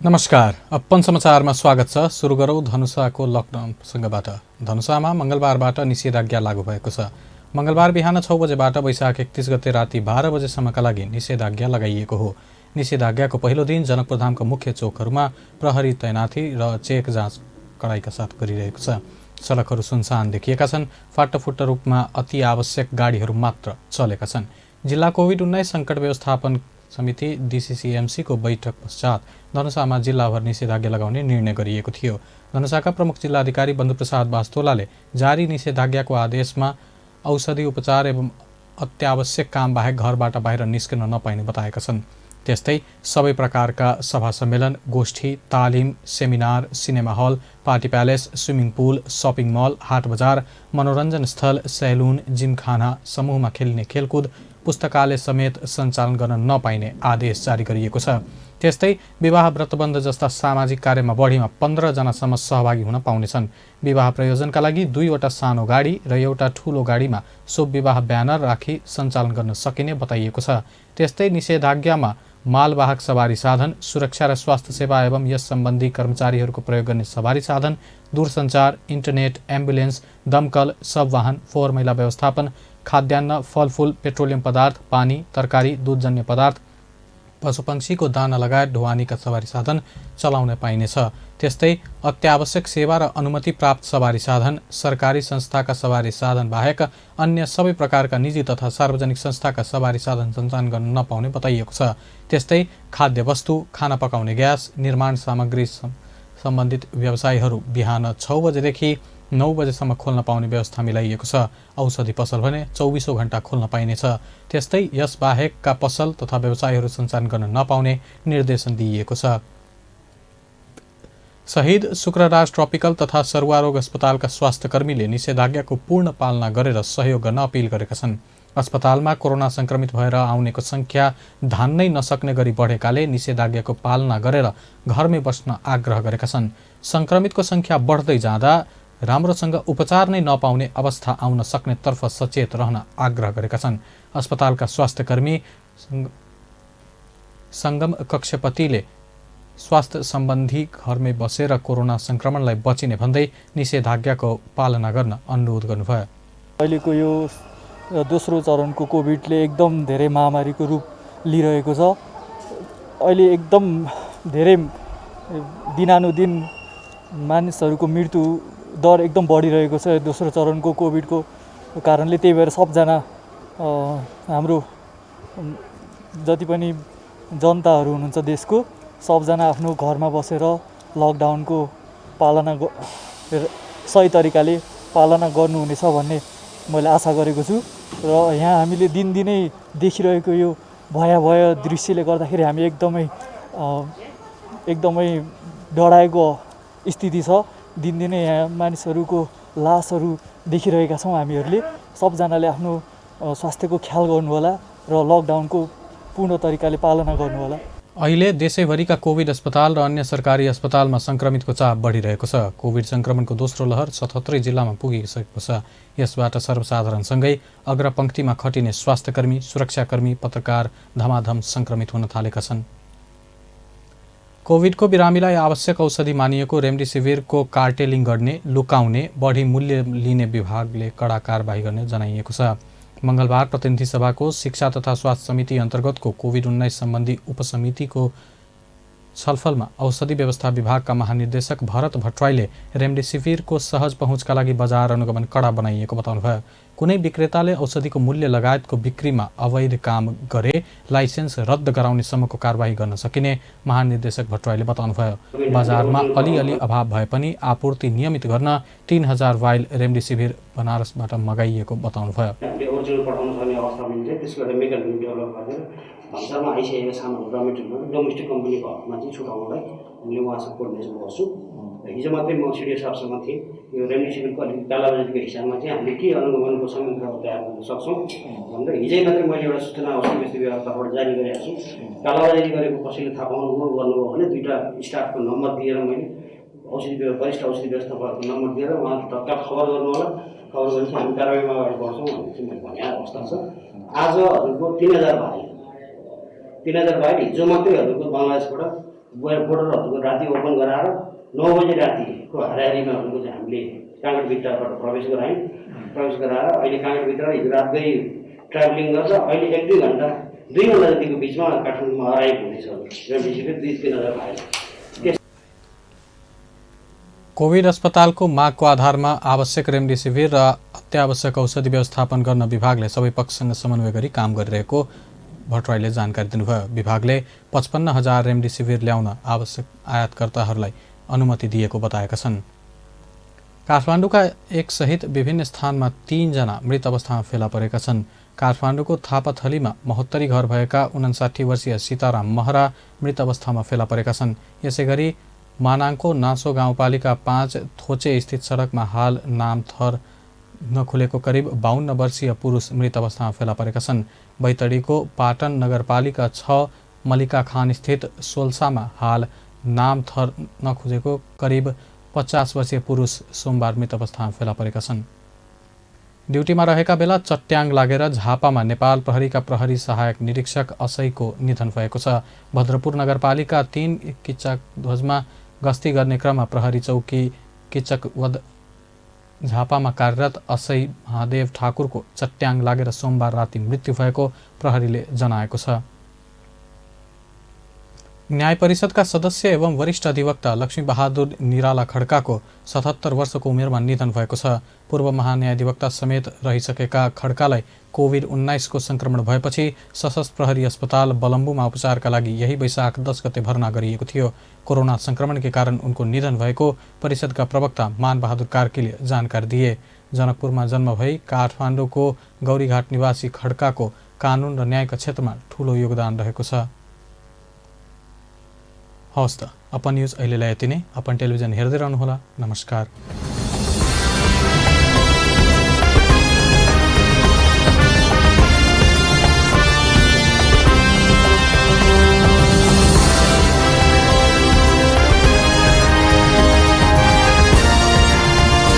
नमस्कार, अपन समाचारमा स्वागत छ। सुरु गरौँ धनुषाको लकडाउन प्रसङ्गबाट। धनुषामा मङ्गलबारबाट निषेधाज्ञा लागू भएको छ। मङ्गलबार बिहान 6 बजेबाट वैशाख 31 गते राति 12 बजेसम्मका लागि निषेधाज्ञा लगाइएको हो। निषेधाज्ञाको पहिलो दिन जनकपुरधामको मुख्य चोकहरूमा प्रहरी तैनाथी र चेक जाँच कडाइका साथ गरिरहेको छ। सडकहरू सुनसान देखिएका छन्। फाटोफुट्टो रूपमा अति आवश्यक गाडीहरू मात्र चलेका छन्। जिल्ला कोभिड-19 सङ्कट व्यवस्थापन समिति DCCMCको बैठक पश्चात धनुषामा जिल्लाभर निषेधाज्ञा लगाउने निर्णय गरिएको थियो। धनुषाका प्रमुख जिल्लाधिकारी बन्धुप्रसाद वास्तोलाले जारी निषेधाज्ञाको आदेशमा औषधि उपचार एवं अत्यावश्यक काम बाहेक घरबाट बाहिर निस्कन नपाइने बताएका छन्। त्यस्तै सबै प्रकारका सभा सम्मेलन, गोष्ठी, तालिम, seminar, cinema hall, party palace, swimming pool, shopping mall, हाट बजार, मनोरञ्जन स्थल, सैलुन, जिमखाना, समूहमा खेलिने खेलकुद, पुस्तकालय समेत सञ्चालन गर्न नपाइने आदेश जारी गरिएको छ। त्यस्तै विवाह व्रतबन्ध जस्ता सामाजिक कार्यमा बढीमा 15 जनासम्म सहभागी हुन पाउनेछन्। विवाह प्रयोजनका लागि 2वटा सानो गाडी र एउटा ठूलो गाडीमा शुभ विवाह ब्यानर राखी सञ्चालन गर्न सकिने बताइएको छ। त्यस्तै निषेधाज्ञामा मालवाहक सवारी साधन, सुरक्षा र स्वास्थ्य सेवा एवं यस सम्बन्धी कर्मचारीहरूको प्रयोग गर्ने सवारी साधन, दूरसञ्चार, इन्टरनेट, एम्बुलेन्स, दमकल, सब वाहन, फोहोर मैला व्यवस्थापन, खाद्यान्न, फलफुल, पेट्रोलियम पदार्थ, पानी, तरकारी, दुधजन्य पदार्थ, पशुपक्षीको दाना लगायत ढुवानीका सवारी साधन चलाउन पाइनेछ। त्यस्तै अत्यावश्यक सेवा र अनुमति प्राप्त सवारी साधन, सरकारी संस्थाका सवारी साधन बाहेक अन्य सबै प्रकारका निजी तथा सार्वजनिक संस्थाका सवारी साधन सञ्चालन गर्न नपाउने बताइएको छ। त्यस्तै खाद्य वस्तु, खाना पकाउने ग्यास, निर्माण सामग्री सम्बन्धित व्यवसायीहरू बिहान 6 बजेदेखि 9 बजेसम्म खोल्न पाउने व्यवस्था मिलाइएको छ। औषधि पसल भने 24 घण्टा खोल्न पाइनेछ। त्यस्तै यस बाहेकका पसल तथा व्यवसायहरू सञ्चालन गर्न नपाउने निर्देशन दिइएको छ। शहीद शुक्रराज ट्रपिकल तथा सरुवा रोग अस्पतालका स्वास्थ्यकर्मीले निषेधाज्ञाको पूर्ण पालना गरेर सहयोग गर्न अपिल गरेका छन्। अस्पतालमा कोरोना संक्रमित भएर आउनेको संख्या धान्नै नसक्ने गरी बढेकाले निषेधाज्ञाको पालना गरेर घरमै बस्न आग्रह गरेका छन्। संक्रमितको संख्या बढ्दै जाँदा राम्रोसँग उपचार नै नपाउने अवस्था आउन सक्नेतर्फ सचेत रहन आग्रह गरेका छन्। अस्पतालका स्वास्थ्यकर्मी सङ्गम कक्षपतिले स्वास्थ्य सम्बन्धी घरमै बसेर कोरोना संक्रमणलाई बचिने भन्दै निषेधाज्ञाको पालना गर्न अनुरोध गर्नुभयो। अहिलेको यो दोस्रो चरणको कोभिडले एकदम धेरै महामारीको रूप लिइरहेको छ। अहिले एकदम धेरै दिनानुदिन मानिसहरूको मृत्यु दर एकदम बढिरहेको छ दोस्रो चरणको कोभिडको कारणले। त्यही भएर सबजना हाम्रो जति पनि जनताहरू हुनुहुन्छ देशको सबजना आफ्नो घरमा बसेर लकडाउनको पालना सही तरिकाले पालना गर्नुहुनेछ भन्ने मैले आशा गरेको छु। र यहाँ हामीले दिनदिनै देखिरहेको यो भयावह दृश्यले गर्दाखेरि हामी एकदमै डराएको स्थिति छ। दिनदिनै यहाँ मानिसहरूको लासहरू देखिरहेका छौँ। हामीहरूले सबजनाले आफ्नो स्वास्थ्यको ख्याल गर्नुहोला र लकडाउनको पूर्ण तरिकाले पालना गर्नुहोला। अहिले देशैभरिका कोभिड अस्पताल र अन्य सरकारी अस्पतालमा संक्रमितको चाप बढिरहेको छ। कोभिड संक्रमणको दोस्रो लहर 77 जिल्लामा पुगिसकेको छ। यसबाट सर्वसाधारणसँगै अग्रपङ्क्तिमा खटिने स्वास्थ्यकर्मी, सुरक्षाकर्मी, पत्रकार धमाधम संक्रमित हुन थालेका छन्। कोभिडको बिरामीलाई आवश्यक औषधि मानिएको रेमडेसिभिरको कार्टेलिङ गर्ने, लुकाउने, बढी मूल्य लिने विभागले कडा कारबाही गर्ने जनाइएको छ। मङ्गलबार प्रतिनिधि सभाको शिक्षा तथा स्वास्थ्य समिति अन्तर्गतको कोभिड-19 सम्बन्धी उपसमितिको छलफलमा औषधि व्यवस्था विभागका महानिर्देशक भरत भट्टराईले रेमडेसिभिरको सहज पहुँचका लागि बजार अनुगमन कडा बनाइएको बताउनुभयो। कुनै विक्रेताले औषधिको मूल्य लगायतको बिक्रीमा अवैध काम गरे लाइसेन्स रद्द गराउने सम्मको कारबाही गर्न सकिने महानिर्देशक भट्टराईले बताउनुभयो। बजारमा अलिअलि अभाव भए पनि आपूर्ति नियमित गर्न 3000 भाइल रेमडेसिभिर बनारसबाट मगाइएको बताउनुभयो। भन्सारमा आइसकेका सामानहरू र मेटेरियलहरू डोमेस्टिक कम्पनीको हकमा चाहिँ छुटाउनलाई मैले उहाँसँग कोर्डिनेसन गर्छु। हिजो मात्रै म सिडिओ साहबसँग थिएँ। यो रेमडेसिभिरको अलिकति कालाबजारीको हिसाबमा चाहिँ हामीले के अनुगमनको संयन्त्र तयार गर्न सक्छौँ भनेर हिजै मात्रै मैले एउटा सूचना औषधि व्यवस्था विभागबाट जारी गरेको छु। कालाबजारी गरेको कसैले थाहा पाउनुभयो गर्नुभयो भने 2टा स्टाफको नम्बर दिएर मैले वरिष्ठ औषधि व्यवस्थापकको नम्बर दिएर उहाँले तत्काल खबर गर्नु होला। खबर गरेपछि हामी कारबाहीमा अगाडि बढ्छौँ भन्ने चाहिँ मैले भने अवस्था छ। आज हजुरको 3000 भाइ हिजो मात्रै हजुरको बङ्गलादेशबाट बोर्डरहरूको राति ओपन गराएर 9 बजे रातिको हाराहारीमा भनेको चाहिँ हामीले काँगडभित्रबाट प्रवेश गराएर अहिले काँगडभित्र हिजो रात गई ट्राभलिङ गर्छ। अहिले 1-2 घन्टा 2 घन्टा जतिको बिचमा काठमाडौँमा अराइभ हुनेछ। रेमडेसिभिर 2-3 हजार आयो। कोभिड अस्पतालको मागको आधारमा आवश्यक रेमडेसिभिर र अत्यावश्यक औषधि व्यवस्थापन गर्न विभागले सबै पक्षसँग समन्वय गरी काम गरिरहेको भट्टराईले जानकारी दिनुभयो। विभागले 55,000 रेमडेसिभिर ल्याउन आवश्यक आयातकर्ताहरूलाई अनुमति दिएको बताएका छन्। काठमाडौँका एक सहित विभिन्न स्थानमा 3 जना मृत अवस्थामा फेला परेका छन्। काठमाडौँको थापाथलीमा महोत्तरी घर भएका 59 वर्षीय सीताराम महरा मृत अवस्थामा फेला परेका छन्। यसैगरी मानाङको नासो गाउँपालिका 5 थोचे स्थित सडकमा हाल नामथर नखुलेको करिब 52 वर्षीय पुरुष मृत अवस्थामा फेला परेका छन्। बैतडीको पाटन नगरपालिका 6 मलिका खान स्थित सोल्सामा हाल नामथर नखुलेको करिब 50 वर्षीय पुरुष सोमबार मृत अवस्थामा फेला परेका छन्। ड्युटीमा रहेका बेला चट्याङ लागेर झापामा नेपाल प्रहरीका प्रहरी सहायक निरीक्षक असैको निधन भएको छ। भद्रपुर नगरपालिका 3 किच्चक ध्वजमा गस्ती गर्ने क्रममा प्रहरी चौकी किच्चकवध झापामा कार्यरत असै महादेव ठाकुरको चट्याङ लागेर सोमबार राति मृत्यु भएको प्रहरीले जनाएको छ। न्याय परिषदका सदस्य एवं वरिष्ठ अधिवक्ता लक्ष्मीबहादुर निराला खड्काको 77 वर्षको उमेरमा निधन भएको छ। पूर्व महान्यायाधिवक्ता समेत रहिसकेका खड्कालाई कोभिड-19 को संक्रमण भएपछि सशस्त्र प्रहरी अस्पताल बलम्बुमा उपचारका लागि यही वैशाख 10 गते भर्ना गरिएको थियो। कोरोना संक्रमण के कारण उनको निधन भएको परिषदका प्रवक्ता मानबहादुर कार्कीले जानकारी दिए। जनकपुरमा जन्म भई काठमाडौँको गौरीघाट निवासी खड्काको कानुन र न्यायका क्षेत्रमा ठूलो योगदान रहेको छ। हवस् त, अपन न्युज अहिलेलाई यति नै। अपन टेलिभिजन हेर्दै रहनुहोला। नमस्कार।